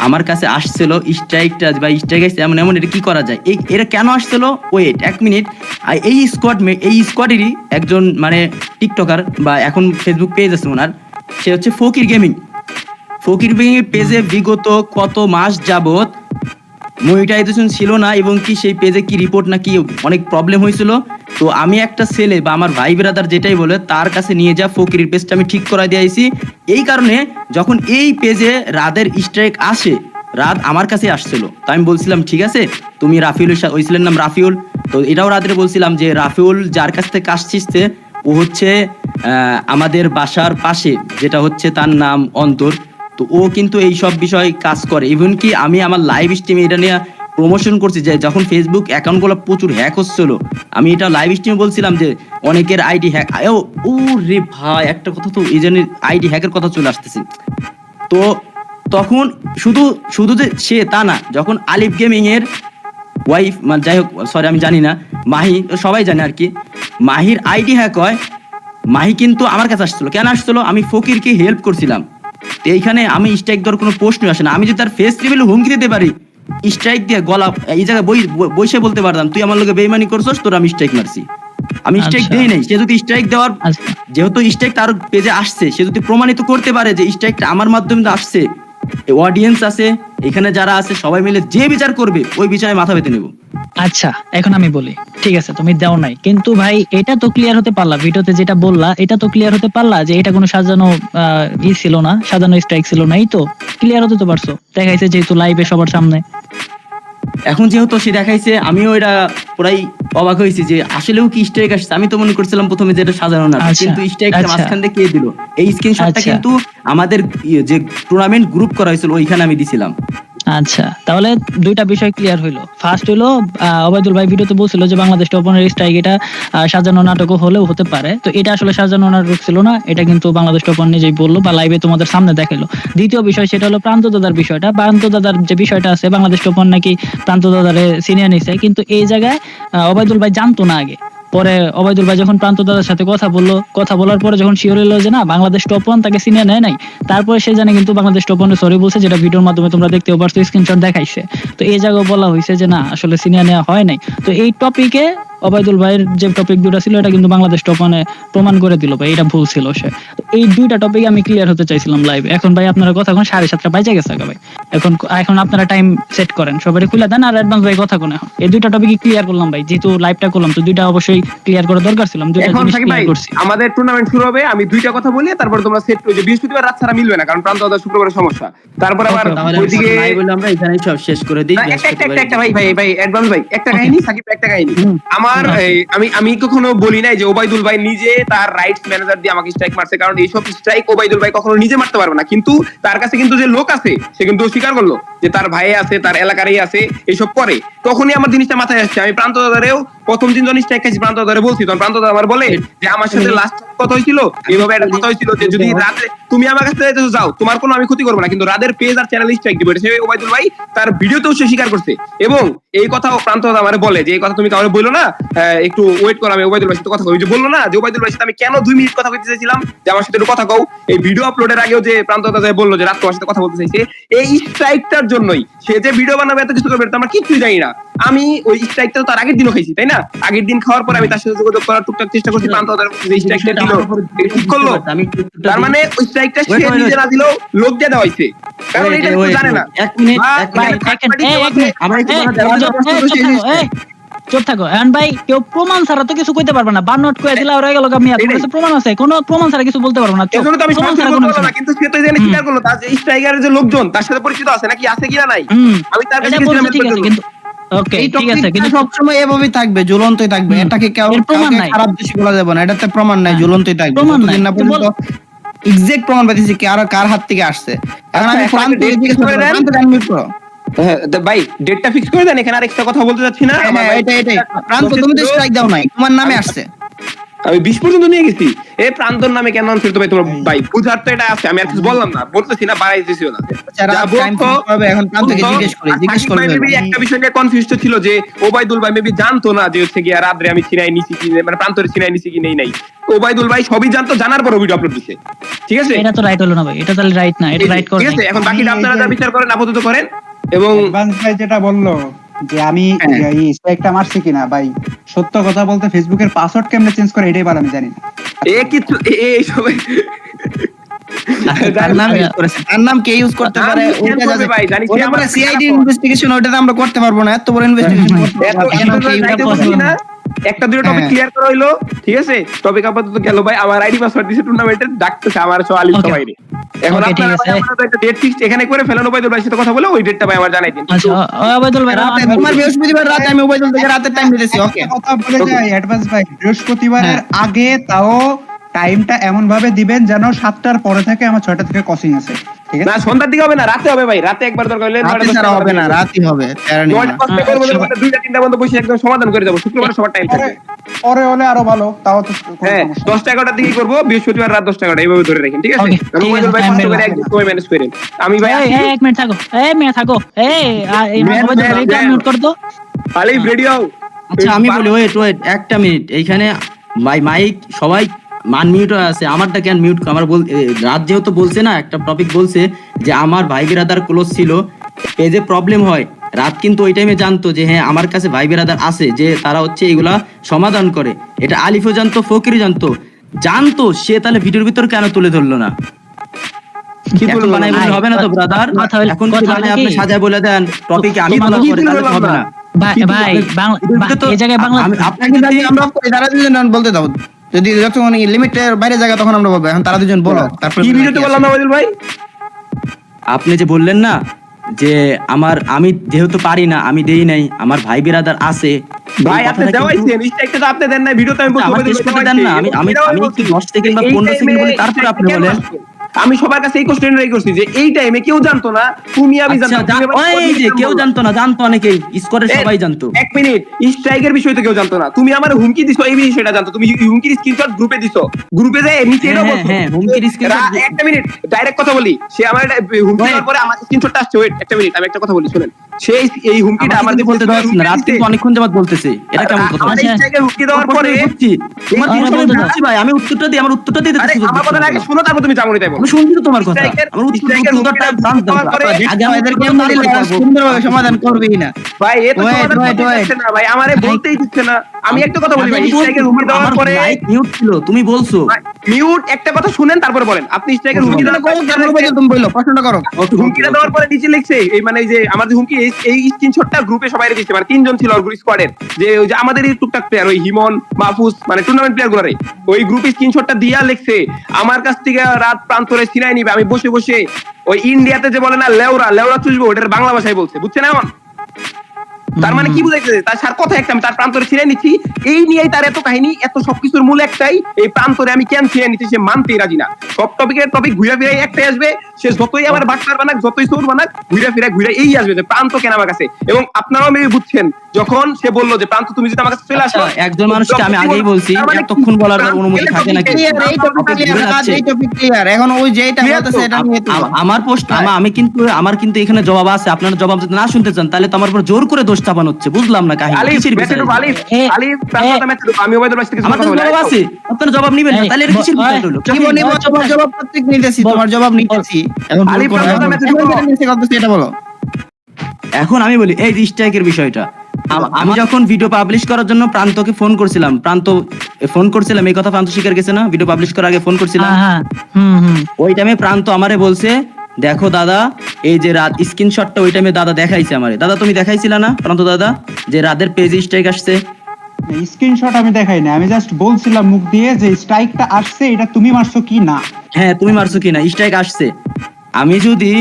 আমার কাছে আসছিল স্ট্রাইকটা বা স্ট্রাইক আসছে এমন এমন, এটা কি করা যায়, এটা কেন আসছিল, ওয়েট 1 মিনিট। এই স্কোয়াডেরই একজন মানে টিকটকার বা এখন ফেসবুক পেজ আছে ওনার, সে হচ্ছে ফকির গেমিং পেজে বিগত কত মাস যাবত মনিটাইজেশন ছিল না, এবং কি সেই পেজে কি রিপোর্ট না কি অনেক প্রবলেম হয়েছিল। তো আমি একটা ছেলে বা আমার ভাই ব্রাদার যেটাই বলে, তার কাছে নিয়ে যা ফকিরের পেজটা আমি ঠিক করা দিয়েছি। এই কারণে যখন এই পেজে রাদের স্ট্রাইক আসে, রাত আমার কাছে আসছিল, তো আমি বলছিলাম ঠিক আছে, তুমি রাফিউল, ওই ছেলের নাম রাফিউল, তো এটাও রাতে বলছিলাম যে রাফিউল যার কাছ থেকে আসছে ও হচ্ছে আমাদের বাসার পাশে, যেটা হচ্ছে তার নাম অন্তর, তো ও কিন্তু এই সব বিষয় কাজ করে। ইভেন কি আমি আমার লাইভ স্ট্রিমে এটা নিয়ে প্রমোশন করছি, যে যখন ফেসবুক অ্যাকাউন্টগুলো প্রচুর হ্যাক হচ্ছিল, আমি এটা লাইভ স্ট্রিমে বলছিলাম যে অনেকের আইডি হ্যাক। ও রে ভাই, একটা কথা তো এই জন্য আইডি হ্যাকের কথা চলে আসতেছে। তো তখন শুধু যে সে তা না, যখন আলিফ গেমিং এর ওয়াইফ, মানে যাই হোক সরি আমি জানি না, মাহি, সবাই জানে আর কি, মাহির আইডি হ্যাক হয়, মাহি কিন্তু আমার কাছে আসছিল। কেন আসছিল? আমি ফকিরকে হেল্প করছিলাম। তো এইখানে আমি স্ট্রাইক দেওয়ার কোনো প্রশ্নই আসে না। আমি যদি তার ফেস রিভিলে হুমকি দিতে পারি, স্ট্রাইক দিয়ে গলা এই জায়গায় বসে বলতে পারতাম তুই আমার লোকে বেইমানি করছস, তোর আমি স্ট্রাইক মারছি। আমি স্ট্রাইক দেই নাই। সে যদি স্ট্রাইক দেওয়ার, যেহেতু স্ট্রাইক তার পেজে আসছে, সে যদি প্রমাণিত করতে পারে যে স্ট্রাইকটা আমার মাধ্যমে আসছে, অডিয়েন্স আছে এখানে যারা আছে সবাই মিলে যে বিচার করবে ওই বিচারে মাথা পেতে নেব। আচ্ছা এখন আমি বলি, ঠিক আছে তুমি দাও নাই, কিন্তু ভাই এটা তো ক্লিয়ার হতে পারলা, ভিডিওতে যেটা বললা এটা তো ক্লিয়ার হতে পারলা যে এটা কোনো সাজানো ছিল না, সাজানো স্ট্রাইক ছিল না, এই তো ক্লিয়ার হতে তো পারছো, দেখাইছে যেহেতু লাইভে সবার সামনে। এখন যেহেতু সে দেখাইছে, আমিও এটা পুরাই অবাক হয়েছি যে আসলেও কি স্ট্রাইক আসছে। আমি তো মনে করছিলাম প্রথমে যে এটা সাজানো না, কিন্তু স্ট্রাইকটা মাঝখান থেকে কে দিল? এই স্ক্রিনশটটা কিন্তু আমাদের যে টুর্নামেন্ট গ্রুপ করা হয়েছিল ওইখানে আমি দিছিলাম। আচ্ছা, তাহলে দুইটা বিষয় ক্লিয়ার হইলো। ফার্স্ট হইলো ওবায়দুল ভাই ভিডিওতে বলছিল যে বাংলাদেশ টপনের স্ট্রাইক এটা সাজানো নাটকও হলেও হতে পারে, তো এটা আসলে সাজানো নাটক ছিল না, এটা কিন্তু বাংলাদেশ টপন নিজেই বললো বা লাইভে তোমাদের সামনে দেখালো। দ্বিতীয় বিষয় সেটা হলো প্রান্ত দাদার বিষয়টা। প্রান্ত দাদার যে বিষয়টা আছে, বাংলাদেশ টপন নাকি প্রান্ত দাদারে সিনিয়র নিছে, কিন্তু এই জায়গায় ওবায়দুল ভাই জানতো না আগে। পরে ওবায়দুল ভাই যখন প্রান্ত দাদার সাথে কথা বললো, কথা বলার পরে যখন শিওর হলো যে না বাংলাদেশ টপন তাকে সিনিয়র নেয় নাই, তারপরে সে জানে কিন্তু বাংলাদেশ টপনে সরি বলছে, যেটা ভিডিওর মাধ্যমে তোমরা দেখতেও পারছো, স্ক্রিনশট দেখাইছে। তো এই জায়গায় বলা হয়েছে যে না আসলে সিনিয়র নেওয়া হয় নাই। তো এই টপিকে ওবায়দুল ভাইয়ের যে টপিক দুটো ছিল এটা কিন্তু বাংলাদেশ টপনে প্রমাণ করে দিল ভাই এটা ভুল ছিল সে। তো এই দুইটা টপিক আমি ক্লিয়ার হতে চাইছিলাম লাইভে। এখন ভাই আপনারা কথা কোন 7:30 বাজে গেছে ভাই। এখন আপনারা টাইম সেট করেন, সবাই খুলে দেন আর অ্যাডভান্স ভাই কথা কোন। এখন এই দুইটা টপিক ক্লিয়ার করলাম ভাই, যেহেতু লাইভটা করলাম তো দুইটা অবশ্যই ক্লিয়ার করা দরকার ছিল। দুইটা এখন জিনিস থাকি ভাই ক্লিয়ার করছি। আমাদের টুর্নামেন্ট শুরু হবে, আমি দুইটা কথা বলি তারপর তোমরা সেট করে যে বৃহস্পতিবার রাত ছাড়া মিলবে না, কারণ প্রান্ত দাদা শুক্রবারের সমস্যা। তারপর আবার তাহলে ওইদিকে নাই বলে আমরা এখানেই সব শেষ করে দিই। না, একটা ভাই অ্যাডভান্স ভাই একটা কাহিনী, সাকিব একটা কাহিনী আমার। আমি কখনো বলি নাই যে ওবায়দুল ভাই নিজে তার রাইটস ম্যানেজার দিয়ে আমাকে স্ট্রাইক মারছে, কারণ এইসব স্ট্রাইক ওবায়দুল ভাই কখনো নিজে মারতে পারবে না। কিন্তু তার কাছে কিন্তু যে লোক আছে সে কিন্তু স্বীকার করলো যে তার ভাই আছে, তার এলাকারই আছে, এইসব করে। তখনই আমার জিনিসটা মাথায় আসছে। আমি প্রান্ত দাদারেও প্রথম দিন যখন স্ট্রাইক খাইছি প্রান্ত দাদারে বলছি, তখন প্রান্ত দাদা আমার বলে যে আমার সাথে লাস্ট কথা হয়েছিল এইভাবে একটা কথা হয়েছিল যে যদি রাতে তুমি আমার কাছে যাও তোমার কোনো আমি ক্ষতি করবো না, কিন্তু রাতের পেজ আর চ্যানেল স্ট্রাইক দিবে। সে ওবায়দুল ভাই তার ভিডিওতেও সে স্বীকার করছে, এবং এই কথাও প্রান্ত দাদা আমার বলে যে এই কথা তুমি কাউকে বললো না, একটু ওয়েট করো, আমি ওবায়দুল ভাইয়ের সাথে কথা কই। যে বললো না যে ওবায়দুল ভাইয়ের সাথে আমি কেন 2 মিনিট কথা কইতে চাইছিলাম যে আমার সাথে একটু কথা কও। এই ভিডিও আপলোডের আগেও যে প্রান্ত দাদা বললো যে রাত তোমার সাথে কথা বলতে চাইছে, এই স্ট্রাইকটার জন্যই সে যে ভিডিও বানাবে এত কিছু করবে আমরা কিছুই জানি না। আমি ওই স্ট্রাইকটা তার আগের দিনও খাইছি, তাই না? আগের দিন খাওয়ার পর আমি তার সাথে যোগাযোগ করার টুকটাক চেষ্টা করছি, প্রান্ত দাদার যে স্ট্রাইকটা দিল ঠিক করলো। তার মানে ওই স্ট্রাইকটা সে নিজে না দিলেও লোক দিয়ে দেওয়া হয়েছে, কারণ এটা কেউ জানে না। এক মিনিট চুপ থাকো এখন ভাই, কেউ প্রমাণ ছাড়া তো কিছু কইতে পারবে না। বানোট কয়ে দিলা রয়ে গেল, আমি আপনার কাছে প্রমাণ আছে, কোনো প্রমাণ ছাড়া কিছু বলতে পারবো না। এজন্য তো আমি বললাম না, কিন্তু সে তো জেনে স্বীকার করলো তার যে স্ট্রাইকারের যে লোকজন তার সাথে পরিচিত আছে নাকি আছে কিনা নাই, আমি তার কাছে গেছিলাম। ঠিক আছে, কিন্তু ওকে ঠিক আছে, কিন্তু সবসময় এভাবেই থাকবে, ঝুলন্তই থাকবে। এটাকে কেউ খারাপ দৃষ্টি বলা যাবে না, এটাতে প্রমাণ নাই, ঝুলন্তই থাকবে। যতদিন না পর্যন্ত এক্সাক্ট প্রমাণ পাইতেছি কি আর কার হাত থেকে আসছে। এখন আমি প্রান্ত মিউট করো ভাই, ডেটটা ফিক্স করে দেন, এখানে আর এক্সট্রা কথা বলতে যাচ্ছি না। এটাই প্রান্ত তুমি তো স্ট্রাইক দাও নাই, তোমার নামে আসছে। আমি 20 পর্যন্ত নিয়ে গেছি। এই প্রান্তর নামে কেন আনছিল তো ভাই তোমার ভাই বুঝার তো এটা আছে, আমি আর কিছু বললাম না, বলতেছি না, বাড়াইতেছিও না। এখন প্রান্তকে জিজ্ঞেস করবে। একটা বিষয় নিয়ে কনফিউজড ছিল যে ওবায়দুল ভাই মেবি জানতো না যে হচ্ছে কি আর রাত্রে আমি ছিনাই নিছি কি, মানে প্রান্তরে ছিনাই নিছি কি নেই নাই। ওবায়দুল ভাই সবই জানতো, জানার পর ভিডিও আপলোড দিছে। ঠিক আছে, এটা তো রাইট হলো না ভাই, এটা তাহলে রাইট না, এটা রাইট করে। ঠিক আছে, এখন বাকিটা আপনারা যা বিচার করেন আপাতত করেন। এবং অ্যাডভান্স ভাই যেটা বললো যে আমি এই স্ট্রাইকটা মারছি কিনা, ভাই সত্য কথা বলতে ফেসবুকের পাসওয়ার্ড কেমনে চেঞ্জ করে এটাই আমি জানি না। কিছু এই সবাই তার নাম কে ইউজ করতে পারে ওইটা যাবে ভাই, জানি কি আমরা সিআইডি ইনভেস্টিগেশন ওইটা আমরা করতে পারবো না, এত বড় ইনভেস্টিগেশন করতে না। একটা দুটো টপিক ক্লিয়ার করা হইলো, ঠিক আছে? টপিক আপাতত গেল ভাই। আমার আইডি পাসওয়ার্ড দিছে টুর্নামেন্টের, ডাকতেছে আমার সোয়ালি সবাই রে। এখন আপনারা একটা ডেট ফিক্স এখানে করে ফেলেন, ওবায়দুল ভাইয়ের সাথে কথা বলে ওই ডেটটা ভাই আমার জানাই দিন। আচ্ছা ওবায়দুল ভাই, তোমার বৃহস্পতিবার রাতে আমি ওবায়দুল থেকে রাতে টাইম দিতেছি। ওকে, কথা বলে যাই অ্যাডভান্স ভাই, বৃহস্পতিবারের আগে তাও টাইমটা এমন ভাবে দিবেন যেন 7টার পরে থেকে আমার 6টা থেকে কোচিং আছে। ঠিক আছে, না সন্ধ্যার দিকে হবে না, রাতে হবে ভাই। রাতে একবার দরকার হলে হবে না, রাতই হবে। 2টা 3টা পর্যন্ত বসে একদম সমাধান করে যাবো। শুক্রবার সবার টাইম থাকবে, পরে হলে আরো ভালো। তাও তো হ্যাঁ 10টা 11টার দিকে করবো, বৃহস্পতিবার রাত 10টা 11টা এইভাবে ধরে রাখেন। ঠিক আছে, আমি ওবায়দুল ভাই কষ্ট করে একদিন সময় ম্যানেজ করেন। আমি ভাই এক মিনিট থাকো, ওবায়দুল ভাই এটা মিউট করে দাও। আলিফ রেডি হও। আচ্ছা আমি বলি ওয়েট একটা মিনিট, এইখানে মাইক সবাই মিউট আছে, আমারটা কেন মিউট? আমার রাত যেহেতু বলছে না, একটা টপিক বলছে যে আমার ভাই বিরাদার ক্লোজ ছিল, এই যে প্রবলেম হয়, রাত কিন্তু ওই টাইমে জানতো যে হ্যাঁ আমার কাছে ভাই বিরাদার আছে, যে তারা হচ্ছে এগুলা সমাধান করে। এটা আলিফও জানতো, ফকিরও জানতো, সে তাহলে ভিডিওর ভিতর কেন তুলে ধরলো না? কি বলবো, বানাই বললে হবে না তো ব্রাদার। এখন কি মানে আপনি সাজায় বলে দেন টপিকে আমি বলার পরে তাহলে হবে না ভাই। এই জায়গায় বাংলা আপনাকে আমরা তারা দুজন বলতে দাও, যদি যখন লিমিটের বাইরে জায়গা তখন আমরা বলবো। এখন তারা দুজন বলো, তারপর কি ভিডিওতে বললাম না ওবায়দুল ভাই? আপনি যে বললেন না যে আমি যেহেতু পারি না, আমি দেই নাই, আমার ভাই বিরাদার আছে। ভাই আপনি দেওয়াইছেন, স্ট্রাইকটা তো আপনি দেন নাই, ভিডিওতে আমি বলছি আমার শেষ করতে দেন না। আমি 10 সেকেন্ড বা 15 সেকেন্ড বলি, তারপর আপনি বলেন। আমি সবার কাছে এই কোশ্চেনটাই করছি যে এই টাইমে কেউ জানতো না, তুমি আমি আচ্ছা, জানতাম, তুমি আমার ওই যে কেউ জানতো না, জানতো অনেকেই, স্কোয়াডের সবাই জানতো। এক মিনিট, স্ট্রাইকের বিষয় তো কেউ জানতো না, তুমি আমার হুমকি দিছো এই বিষয়টা জানতো, তুমি হুমকির স্ক্রিনশট গ্রুপে দিছো, গ্রুপে যে নিচে এটা বলছো। হ্যাঁ, হুমকির screenshot একটা মিনিট ডাইরেক্ট কথা বলি, সে আমার হুমকি দেওয়ার পরে আমার স্ক্রিনশটটা আসছে, ওয়েট একটা মিনিট আমি একটা কথা বলি শুনেন, সে এই হুমকিটা আমার আমাকে বলতে দেওয়া না, রাত কিন্তু অনেকক্ষণ যাবত বলতেছে, এটা কেমন কথা? আমার স্ট্রাইকের হুমকি দেওয়ার পরে তোমার বুঝছি ভাই, আমি উত্তরটা দিই, আমার উত্তরটা দিতে আরে আমার কথা আগে শোনো, তারপর তুমি জামুনি তাই বলো। আমি শুনছি তো তোমার কথা, আমার স্ট্রাইকের উত্তরটা হুমকিটা জানতাম দেওয়ার পরে আগে আমাদেরকে সুন্দরভাবে সমাধান করবেই না। ভাই এ তো Wait, সমাধান wait, করতে wait. দিচ্ছে না ভাই, আমারে বলতেই দিচ্ছে না। আমি একটা কথা বলি ভাই, আমি স্ট্রাইকের হুমকি দেওয়ার আমার পরে লাইট মিউট ছিল, তুমি বলছো। মিউট, একটা কথা শুনেন তারপরে বলেন। আপনি স্ট্রাইকের হুমকি দেওয়ার পরে তুমি বললো প্রশ্নটা করো। হুমকিটা দেওয়ার পরে নিচে লিখছে এই মানে এই যে আমাদের হুমকি এই স্ক্রিনশটটা গ্রুপে সবাই দিচ্ছে, মানে তিনজন ছিল ওর স্কোয়াডের, যে ওই যে আমাদের এই টুকটাক প্লেয়ার ওই হিমন মাহফুজ মানে টুর্নামেন্ট প্লেয়ার গুলারে ওই গ্রুপে স্ক্রিনশটটা দিয়া লিখছে আমার কাছ থেকে রাত প্রান্তরে ছিনাই নিবে, আমি বসে বসে ওই ইন্ডিয়াতে যে বলে না লেওরা লেওরা চুষবো, ওটার বাংলা ভাষায় বলছে, বুঝছেন এমন? তার মানে কি বুঝাইছে, তার সার কথা একটা, আমি তার প্রান্তরে ছিঁড়ে নিচ্ছি, এই নিয়েই তার এত কাহিনী, এত সবকিছুর মূল একটাই, এই প্রান্তরে আমি কেন ছিঁড়ে নিচ্ছি সে মানতেই রাজি না। সব টপিকের টপিক ঘুরে ফিরে একটাই আসবে, সে যতই আবার বাটপার বানাক, যতই চোর বানাক, ঘুরে এই আসবে যে প্রান্ত কেন আমার কাছে। এবং আপনারাও মেবি বুঝছেন যখন সে বললো যে প্রান্ত তুমি যদি আমার কাছে চলে আসো, একজন মানুষকে আমি আগেই বলছি এতক্ষণ বলার পর অনুমতি থাকে নাকি? এই টপিক ক্লিয়ার, এখন ওই যেটা বলতেছে এটা নিয়ে তো আমার প্রশ্ন, আমার কিন্তু এখানে জবাব আছে, আপনারা জবাব যদি না শুনতে চান তাহলে তো আমার উপর জোর করে দোষ চাপানো হচ্ছে, বুঝলাম না কাহিনী আলিফ কিসের মেসেজ বিষয়? আলিফ আলিফ প্রান্তটা মেসেজ আমি ওবাইদুল ভাই থেকে আমার কাছে জবাব আছে, আপনারা জবাব নিবেন না, তাহলে এটা কিসের বিষয় হলো? কি বলি তোমার জবাব প্রত্যেক নিতেছি, তোমার জবাব নিতেছি। এখন আলিফ প্রান্তটা মেসেজ এটা বলো। এখন আমি বলি এই স্ট্রাইকের বিষয়টা, আমি যখন ভিডিও পাবলিশ করার জন্য প্রান্তকে ফোন করছিলাম, এই কথা প্রান্ত স্বীকার গেছে না, ভিডিও পাবলিশ করার আগে ফোন করছিলাম, ওই টাইমে প্রান্ত আমারে বলছে দেখো দাদা এই যে রাত স্ক্রিনশটটা ওই টাইমে দাদা দেখাইছে আমারে। দাদা তুমি দেখাইছিলা না প্রান্ত দাদা যে রাতের পেজে স্ট্রাইক আসছে? স্ক্রিনশট আমি দেখাই না, আমি জাস্ট বলছিলাম মুখ দিয়ে যে স্ট্রাইকটা আসছে, এটা তুমি মারছো কি না। হ্যাঁ তুমি মারছো কিনা, স্ট্রাইক আসছে। আমি যদি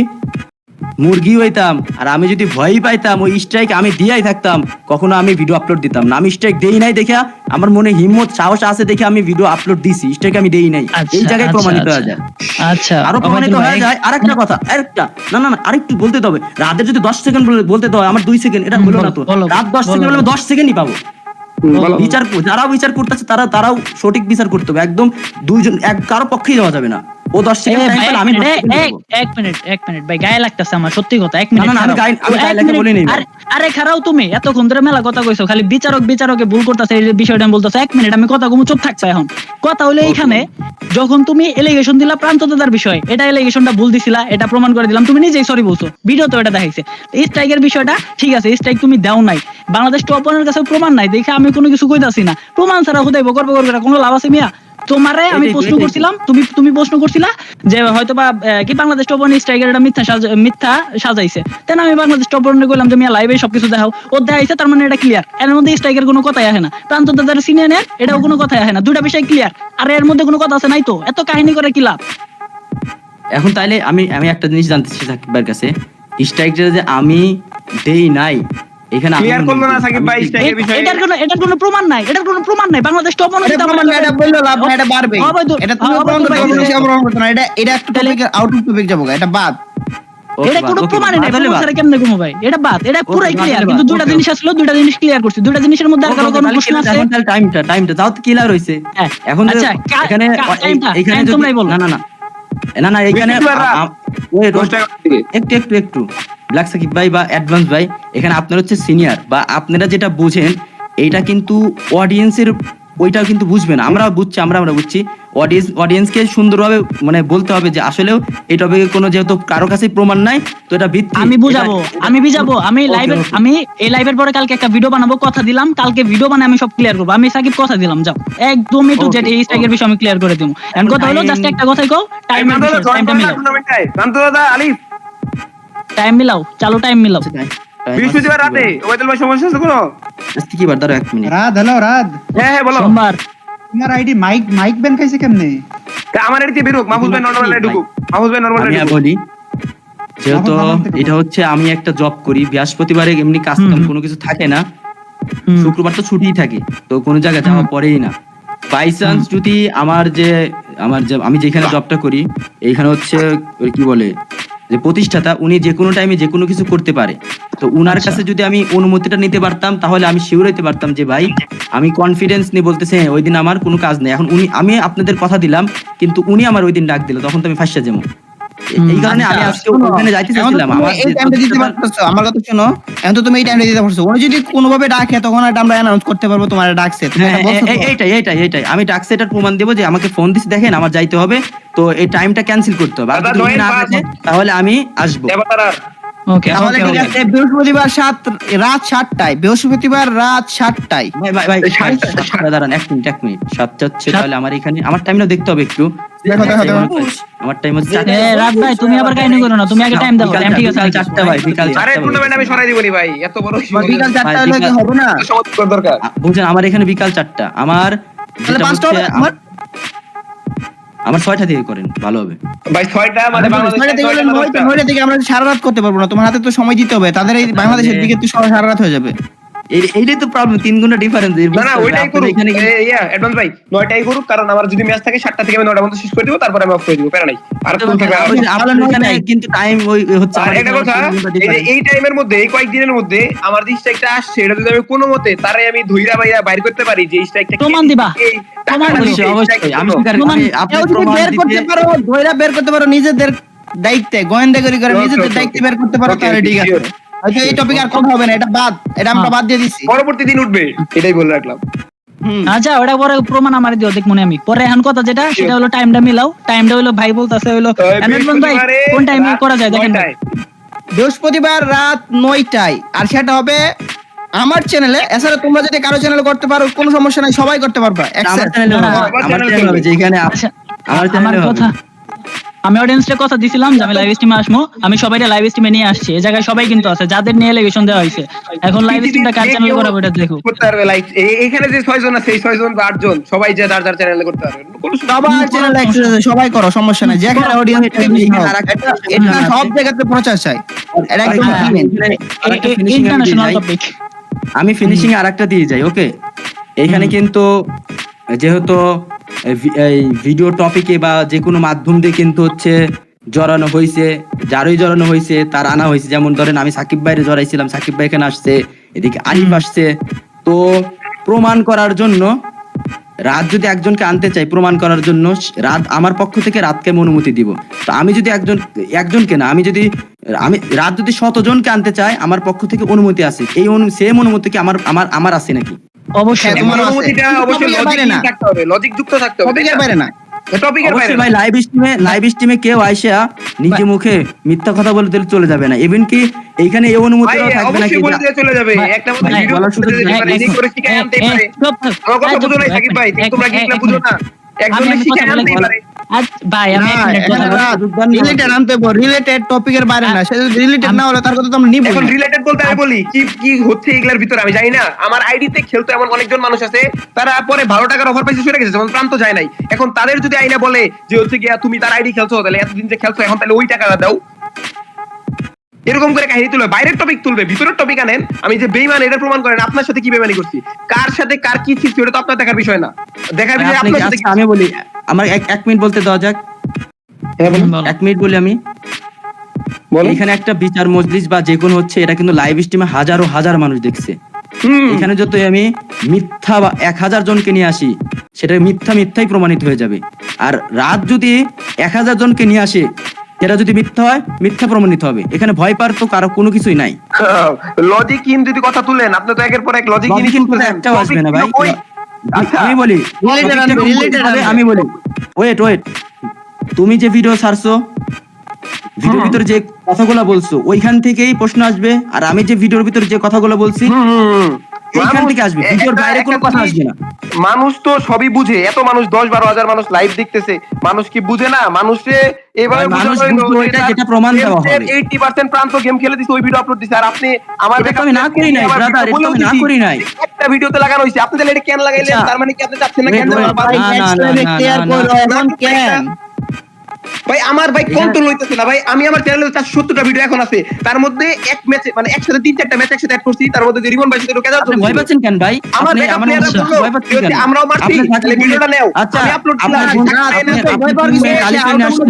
মুরগি হইতাম আর আমি যদি ভয়ই পাইতাম ওই স্ট্রাইক আমি দিয়াই থাকতাম, কখনো আমি ভিডিও আপলোড দিতাম না। আমি স্ট্রাইক দেই নাই দেখা, আমার মনে হিম্মত সাহস আছে দেখে আমি ভিডিও আপলোড দিছি, স্ট্রাইক আমি দেই নাই, এই জায়গায় প্রমাণিত হয়ে যায়। আচ্ছা আরো প্রমাণিত হয়ে যায় আরেকটা কথা, না আরেকটু বলতে হবে, রাতের যদি 10 সেকেন্ড বলতে দেওয়া আমার 2 সেকেন্ড, এটা হলো না তো, রাত 10 সেকেন্ড বলে 10 সেকেন্ডই পাবো। বিচার যারা বিচার করতেছে তারাও সঠিক বিচার করতে হবে, একদম দুইজন কারো পক্ষেই যাওয়া যাবে না। ও 10 সেকেন্ড টাইম পেলে আমি এক মিনিট ভাই, গায়ে লাগতেছে আমার, সত্যি কথা। এক মিনিট, আমি গায়ে লাগে বলি নাই। আরে খারাও, তুমি এতক্ষণ ধরে মেলা কথা কইছো, খালি বিচারকে ভুল করতেছে এই বিষয়টা আমি বলতেছি। 1 মিনিট আমি কথা কমু, চুপ থাকছে। এখন কথা হলো এইখানে যখন তুমি এলিগেশন দিলা প্রান্ত দাদার বিষয়, এটা এলিগেশনটা ভুল দিছিলা, এটা প্রমাণ করে দিলাম, তুমি নিজেই সরি বলছো, ভিডিও তো এটা দেখাইছে। এই স্ট্রাইকের বিষয়টা ঠিক আছে, স্ট্রাইক তুমি দাও নাই, বাংলাদেশ টপারের কাছে প্রমাণ নাই দেখে আমি কোনো কিছু কইতাছি না। প্রমাণ ছাড়া হুদাই বকর কোনো লাভ আছে মিয়া? তোমারে আমি প্রশ্ন করছিলাম, তুমি প্রশ্ন করছিলা যে হয়তো বা কি বাংলাদেশ টপ ওয়ান স্ট্রাইকার এটা মিথ্যা সাজাইছে, তাই আমি বাংলাদেশ টপ ওয়ানে কইলাম যে মিয়া লাইভে সবকিছু দেখাও, ও দেখাইছে, তার মানে এটা ক্লিয়ার, এর মধ্যে স্ট্রাইকার কোনো কথাই আসে না। প্রান্ত দাদার সিনিয়র এটাও কোনো কথাই আসে না, দুটা বিষয় ক্লিয়ার, আর এর মধ্যে কোনো কথা আছে নাই তো, এত কাহিনী করে কি লাভ? এখন তাইলে আমি একটা জিনিস জানতে চাই সাকিবের কাছে, স্ট্রাইকটা যে আমি দেই নাই এখানে ক্লিয়ার করলো না সাকিব ভাই স্ট্রাইকের বিষয়ে, এটার কোনো প্রমাণ নাই, বাংলাদেশ টপ ওয়ান এটা প্রমাণ না, এটা বললো লাভ না, এটা বাড়বে, এটা তুমি প্রমাণ করতে না, এটা একটা টপিকের আউট অফ টপিক যাবো, এটা বাদ। এটা কোনো প্রমাণ নাই, প্রমাণ ছাড়া কেমনে ঘুমো ভাই? এটা বাদ, এটা পুরাই ক্লিয়ার, কিন্তু দুটা জিনিস আসলো, দুটা জিনিস ক্লিয়ার করছি, দুটা জিনিসের মধ্যে আর কোনো প্রশ্ন আছে? এখন তাহলে টাইমটা তাও তো ক্লিয়ার হইছে। এখন আচ্ছা, এখানে তোমরাই বলো। না এখানে একটু ব্ল্যাক সাকিব ভাই বা অ্যাডভান্স ভাই, এখানে আপনারা হচ্ছে সিনিয়র বা আপনারা যেটা বুঝেন এইটা কিন্তু অডিয়েন্সের ওইটাও কিন্তু বুঝবেন, আমরা বুঝছি, আমরা বুঝছি। অডিয়েন্সকে সুন্দরভাবে মানে বলতে হবে যে আসলেও এই টপিকে কোনো যেহেতু কারো কাছে প্রমাণ নাই, তো এটা ভিত্তি আমি বুঝাবো, আমি এই লাইভের পরে কালকে একটা ভিডিও বানাবো, কথা দিলাম, কালকে ভিডিও বানাই আমি সব ক্লিয়ার করবো। আমি সাকিব কথা দিলাম, যাও একদম একটু যেটা এই স্ট্রাইকের বিষয় আমি ক্লিয়ার করে দেবো। এখন কথা হলো জাস্ট একটা কথাই কও, টাইমটা মিলাও, প্রান্ত দাদা আলিফ টাইম মিলাও, চালু টাইম মিলাও। বৃহস্পতিবার রাতে ওবাইদুল ভাই সমস্যা আছে কোনো? আজকে কি বার? দাঁড়াও 1 মিনিট। রাত হ্যালো রাত, হ্যাঁ বলো। সোমবার। তোমার আইডি মাইক ব্যান খাইছে কেমনে? আমার এদিকে বেরোক, মাহফুজ ভাই নরমাল ঢুকুক, মাহফুজ ভাই নরমাল আমি ঢুকুক। বলি যেহেতু এটা হচ্ছে আমি একটা জব করি, বৃহস্পতিবারে এমনি কাজ কাম কোনো কিছু থাকে না, শুক্রবার তো ছুটিই থাকে, তো কোনো জায়গায় যাওয়া পড়েই না। বাই চান্স যদি আমার যে আমি যেখানে জবটা করি এইখানে হচ্ছে ওই কি বলে যে প্রতিষ্ঠাতা, উনি যে কোনো টাইমে যে কোনো কিছু করতে পারে, তো উনার কাছে যদি আমি অনুমতিটা নিতে পারতাম তাহলে আমি শিওর হইতে পারতাম যে ভাই আমি কনফিডেন্স নিয়ে বলতেছি হ্যাঁ ওই দিন আমার কোনো কাজ নেই। এখন আমি আপনাদের কথা দিলাম কিন্তু উনি আমার ওই দিন ডাক দিল, তখন তো আমি ফাঁসা যাবো। এই কারণে আমি আজকে ওখানে যাইতে চাইছিলাম। আমার কথা শোনো, এখন তো তুমি এই টাইমটা দিতে পারছো, উনি যদি কোনোভাবে ডাকে তখন একটা আমরা অ্যানাউন্স করতে পারবো তোমার ডাকছে। এইটাই আমি ডাকছে এটার প্রমাণ দেবো যে আমাকে ফোন দিচ্ছে, দেখেন আমার যাইতে হবে, তো এই টাইমটা ক্যান্সেল করতে হবে, আর যদি উনি না আসে তাহলে আমি আসবো। ওকে তাহলে ঠিক আছে, বৃহস্পতিবার রাত 7টায়, বৃহস্পতিবার রাত 7টায়। ভাই দাঁড়ান এক মিনিট 7টা হচ্ছে, তাহলে আমার এখানে আমার টাইমটা দেখতে হবে একটু। আমার টাইম হচ্ছে রাত ভাই, তুমি আবার কাহিনী করো না, তুমি আগে টাইম দাও। টাইম ঠিক আছে 4টা ভাই, বিকাল 4টা। আরে টুর্নামেন্ট আমি সরাই দিবনি ভাই, এত বড় বিকাল 4টা হলে কি হবে না? সময় দরকার। বুঝছেন, আমার এখানে বিকাল 4টা, আমার তাহলে 5টা আমার 6টা দিয়ে করেন ভালো হবে ভাই। 6টা মানে বাংলাদেশের 9টা থেকে আমরা সারা রাত করতে পারবো না, তোমার হাতে তো সময় দিতে হবে, তাদের এই বাংলাদেশের দিকে তো সারা রাত হয়ে যাবে। এইটাই তো প্রবলেম, 3 ঘন্টা ডিফারেন্স। না ওইটাই করুক অ্যাডভান্স ভাই, 9টাই করুক, কারণ আমার যদি ম্যাচ থাকে 7টা থেকে আমি 9টা পর্যন্ত শেষ করে দিব, তারপরে আমি অফ করে দিব, প্যারা নাই। আর কোন থেকে আপনার এখানে কিন্তু টাইম ওই হচ্ছে আর একটা কথা, এই টাইমের মধ্যে, এই কয়েকদিনের মধ্যে আমার যে স্ট্রাইকটা আসছে, এটা যদি আমি কোনো মতে তারে আমি ধইরা বাইর করতে পারি যে স্ট্রাইকটা প্রমাণ দিবা, প্রমাণ অবশ্যই আমি আপনি প্রমাণ বের করতে পারো, ধইরা বের করতে পারো নিজেদের দায়িত্বে, গোয়েন্দাগিরি করে নিজেদের দায়িত্বে বের করতে পারো, তাহলে ঠিক আছে। আচ্ছা এই টপিক আর কথা হবে না, এটা বাদ, এটা আমরা বাদ দিয়ে দিচ্ছি, পরবর্তী দিন উঠবে, এটাই বলে রাখলাম। আচ্ছা ওটা পরে প্রমাণ আমার দিও, দেখ মনে আমি পরে। এখন কথা যেটা সেটা হলো টাইমটা মিলাও। টাইমটা হলো ভাই বলতাছে হলো অ্যাডভান্স ভাই কোন টাইমে করা যায় দেখেন। বৃহস্পতিবার রাত 9টায়, আর সেটা হবে আমার চ্যানেলে। এছাড়া তোমরা যদি কারো চ্যানেলে করতে পারো কোনো সমস্যা নাই, সবাই করতে পারবা। আমার চ্যানেলে হবে যেখানে আমার চ্যানেলে হবে। আমি অডিয়েন্সকে কথা দিছিলাম যে আমি লাইভ স্ট্রিমে আসবো, আমি সবাইকে লাইভ স্ট্রিমে নিয়ে আসছি। এই জায়গায় সবাই কিন্তু আছে যাদের নিয়ে এলিগেশন দেওয়া হয়েছে। এখন লাইভ স্ট্রিমটা কার চ্যানেলে করাবো এটা দেখো। করতে পারবে লাইভ, এখানে যে 6 জন আছে, এই 6 জন বা 8 জন সবাই যে যার যার চ্যানেলে করতে পারবে। সবার চ্যানেলে সবাই করো, সমস্যা নাই। যেখানে অডিয়েন্স এটা সব জায়গাতে প্রচার চাই, এটা একদম ইন্টারন্যাশনাল টপিক। আমি ফিনিশিং এ আরেকটা দিয়ে যাই। ওকে, এইখানে কিন্তু যেহেতু এই ভিডিও টপিকে বা যে কোনো মাধ্যম দিয়ে কিন্তু হচ্ছে জড়ানো হয়েছে, যারই জড়ানো হয়েছে তার আনা হয়েছে। যেমন ধরেন আমি সাকিব ভাইরে জড়াইছিলাম, সাকিব ভাই এখানে আসছে, এদিকে আরিফ আসছে। তো প্রমাণ করার জন্য রাত যদি একজনকে আনতে চাই প্রমাণ করার জন্য, রাত আমার পক্ষ থেকে রাতকে আমি অনুমতি দিব। তো আমি যদি একজনকে না, আমি রাত যদি 100 জনকে আনতে চাই, আমার পক্ষ থেকে অনুমতি আছে। এই সেম অনুমতি কি আমার আছে নাকি? অবশ্যই তোমার অনুমতিটা অবশ্যই লজিক যুক্ত থাকতে হবে, টপিকের বাইরে না। টপিকের বাইরে ভাই। লাইভ স্ট্রিমে কেউ আইসা নিজে মুখে মিথ্যা কথা বলে দিলে চলে যাবে না। ইভেন কি এইখানে এই অনুমতিটাও থাকবে না কি চলে যাবে। একটা মত ভিডিও করে শিখায় আনতে পারে। আমার কথা বুঝো না সাকিব ভাই, তোমরা কি না বুঝো না? একজন শিখায় আনতে পারে। ভাই আমি রিলেটেড টপিকের বাইরে না, সে যদি রিলেটেড না হলে তার কথা তো আমরা নিব। এখন রিলেটেড বলতে আমি বলি কি হচ্ছে এগুলার ভিতরে আমি জানি না। আমার আইডিতে খেলতো এমন অনেকজন মানুষ আছে, তারা পরে 12 টাকার অফার পাইছে সরে গেছে, যেমন প্রান্ত যায় নাই। এখন তাদের যদি আইনা বলে যে হচ্ছে গিয়া তুমি তার আইডি খেলছো, তাহলে এতদিন যে খেলছো এখন তাহলে ওই টাকাটা দাও, এরকম করে কাহিনী তুলবে। বাইরের টপিক তুলবে, ভিতরের টপিক আনেন। আমি যে বেঈমান এটা প্রমাণ করেন আপনার সাথে কি বেঈমানি করছি, কার সাথে কার কি ছিল সেটা তো আপনার দেখার বিষয় না, দেখার বিষয় আপনার সাথে। আমি বলি, আমার 1 মিনিট বলতে দেওয়া যাক। 1 মিনিট বলি আমি। এখানে একটা বিচার মজলিস বা যে কোনো হচ্ছে, এটা কিন্তু লাইভ স্ট্রিমে হাজার মানুষ দেখছে। এখানে যদি আমি মিথ্যা বা 1000 জনকে নিয়ে আসি, সেটা মিথ্যাই প্রমাণিত হয়ে যাবে। আর রাত যদি 1000 জনকে নিয়ে আসে, সেটা যদি মিথ্যা হয়, মিথ্যা প্রমাণিত হবে। এখানে ভয় পাওয়ার তো কারো কোনো কিছুই নাই। লজিকহীন যদি কথা তুলেন, আপনি তো একের পর এক লজিকহীন তুলছেন, একটাও আসবে না ভাই। আমি বলি ওয়েট, তুমি যে ভিডিও ছাড়ছো, ভিডিওর ভিতরে যে কথাগুলো বলছো ওইখান থেকেই প্রশ্ন আসবে। আর আমি যে ভিডিওর ভিতরে যে কথাগুলো বলছি এইখান থেকে আসবে, ভিডিওর বাইরে কোনো কথা আসবে না। মানুষ তো সবই বুঝে, এত মানুষ 10-12 হাজার মানুষ লাইভ দেখতেছে, মানুষ কি বুঝে না? মানুষে এইভাবে যেটা প্রমাণ দেওয়া হবে। 80% প্রান্ত গেম খেলে দিছে, ওই ভিডিও আপলোড দিছে। আর আপনি আমার আমি না করি নাই ব্রাদার, এটা আমি না করি নাই, একটা ভিডিওতে লাগানো হইছে। আপনি তাহলে এটা কেন লাগাইলেন? তার মানে কি আপনি চাচ্ছেন না কেন? ভাই আমার ভাই কন্ট্রোল হইতেছে না ভাই। আমি আমার চ্যানেলে 470টা ভিডিও এখন আছে, তার মধ্যে এক ম্যাচে মানে একসাথে 3-4টা ম্যাচ একসাথে অ্যাড করছি, তার মধ্যে যে রিবন ভাই সাথে ঢুকে যাও। আপনি ভয় পাচ্ছেন কেন ভাই? আমার ব্যাকআপ প্লেয়াররা বললো যে আমরাও মারছি, তাহলে ভিডিওটা নেও। আচ্ছা আমি আপলোড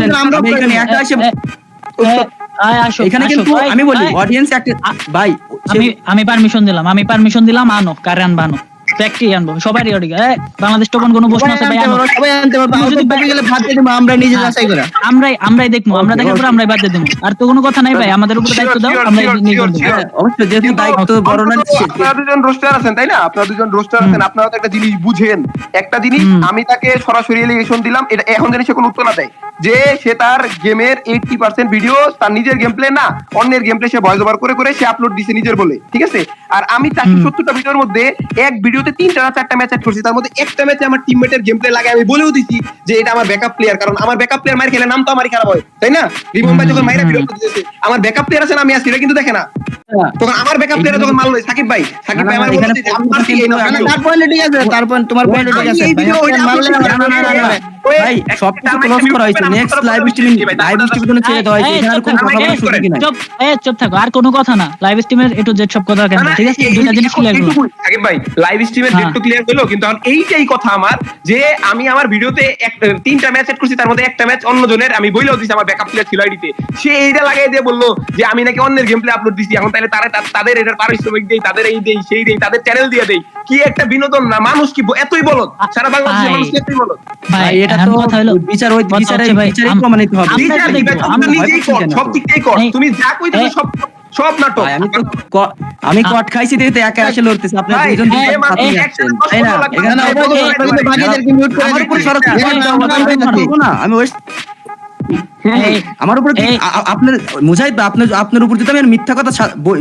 দিলাম। আপনি এখানে একা এসে এখানে কিন্তু আমি বলি অডিয়েন্স একটা ভাই আমি পারমিশন দিলাম আনো কারে আনবা আনো ফ্যাক্টরি আনবো সবারই অডিও বাংলাদেশ টোকন কোনো প্রশ্ন আছে ভাই আনো সবাই আনতে পারবো, আউট অফ টপিক গেলে ভাত দিয়ে দেবো আমরা নিজে যাচাই করে। আমরাই দেখবো, আমরা দেখার পর আমরাই বাদ দিয়ে দেবো। আর তো কোনো কথা নাই ভাই, আমাদের উপরে দায়িত্ব দাও, আমরা অবশ্যই যেহেতু দায়িত্ব বড় না আপনারা দুজন রোস্টার আছেন তাই না, আপনারা দুজন রোস্টার আছেন, আপনারা তো একটা জিনিস বুঝেন। একটা জিনিস আমি তাকে সরাসরি এলিগেশন দিলাম, এটা এখন জানি সে কোনো উত্তর না দেয় যে সে তার গেমের 80% ভিডিও তার নিজের গেম প্লে না অন্যের গেম প্লে সে ভয়েস ওভার করে সে আপলোড দিছে নিজের বলে, ঠিক আছে। আর আমি 470টা ভিডিওর মধ্যে এক ভিডিওতে 3টা না 4টা ম্যাচ অ্যাড করছি, তার মধ্যে একটা ম্যাচে আমার টিমমেটের গেম প্লে লাগে আমি বলেও দিছি যে এটা আমার ব্যাকআপ প্লেয়ার, কারণ আমার ব্যাকআপ প্লেয়ার মার খেলে নাম তো আমারই খারাপ হয় তাই না। রিবন ভাই যখন মাইরা ভিডিও করতেছে আমার ব্যাকআপ প্লেয়ার আছে না, আমি আসি এটা কিন্তু দেখে না। তখন আমার ব্যাকআপ প্লেয়ার যখন মারলো সাকিব ভাই আমার বলছে যে আপনার কি এই না তার পয়েন্ট ঠিক আছে, তার পয়েন্ট তোমার পয়েন্ট ঠিক আছে এই ভিডিও ওইটা মারলে ভাই সব কিছু ক্লোজ করা হয়েছে, নেক্সট লাইভ স্ট্রিমিং জন্য ছেড়ে দেওয়া হয়েছে, এখানে আর কোনো কথা বলার সুযোগ নাই। চুপ থাকো, আর কোনো কথা না, লাইভ স্ট্রিমের এ টু জেড সব কথা কেন, ঠিক আছে। দুটা জিনিস ক্লিয়ার করো সাকিব ভাই, লাইভ স্ট্রিমের ডেট তো ক্লিয়ার হলো, কিন্তু এখন এইটাই কথা আমার যে আমি আমার ভিডিওতে 3টা ম্যাচ সেট করছি, তার মধ্যে একটা ম্যাচ অন্য জনের আমি বইলেও দিছি আমার ব্যাকআপ প্লেয়ার ছিল আইডিতে, সে এইটা লাগাই দিয়ে বললো যে আমি নাকি অন্যের গেম প্লে আপলোড দিছি। এখন তাহলে তাদের এটার পারিশ্রমিক দেই, তাদের এই দেই সেই দেই, তাদের চ্যানেল দিয়ে দেই, কি একটা বিনোদন না। মানুষ কি এতই বলদ, সারা বাংলাদেশের মানুষ কি এতই বলদ ভাই। এটা তো বিচারই প্রমাণিত হবে। সব দিক থেকে কর, তুমি যা কইতেছো সব নাটক। আমি কট খাইছি দেখতে একা এসে লড়তেছে, আপনারা দুজন তাই না। এখানে বাকিদেরকে মিউট করে আমার উপর সরাসরি না, আমি আমার উপর আপনার মুজাহিদ বা আপনার উপর যদি আমি মিথ্যা কথা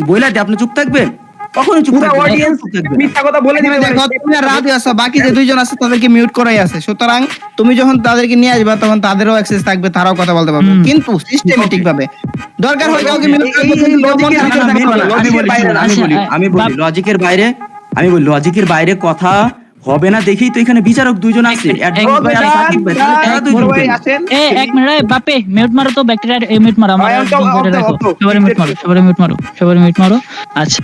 বইলা দিই আপনি চুপ থাকবেন? কখনোই চুপ থাকবেন? অডিয়েন্স মিথ্যা কথা বলে দিবে। দেখো তুমি রাত আছো, বাকি যে দুইজন আছে তাদেরকে মিউট করাই আছে, সুতরাং তুমি যখন তাদেরকে নিয়ে আসবে তখন তাদেরও অ্যাক্সেস থাকবে, তারাও কথা বলতে পারবে, কিন্তু সিস্টেমেটিক ভাবে দরকার হয় কাউকে মিউট আমি বলি লজিকের বাইরে কথা হবে না দেখেই তো এখানে বিচারক দুইজন আছে, এক মিনিট বাপে মিউট মারো তো, ব্যাকটেরিয়া মিউট মারো, আমার সবাই মিউট মারো আচ্ছা।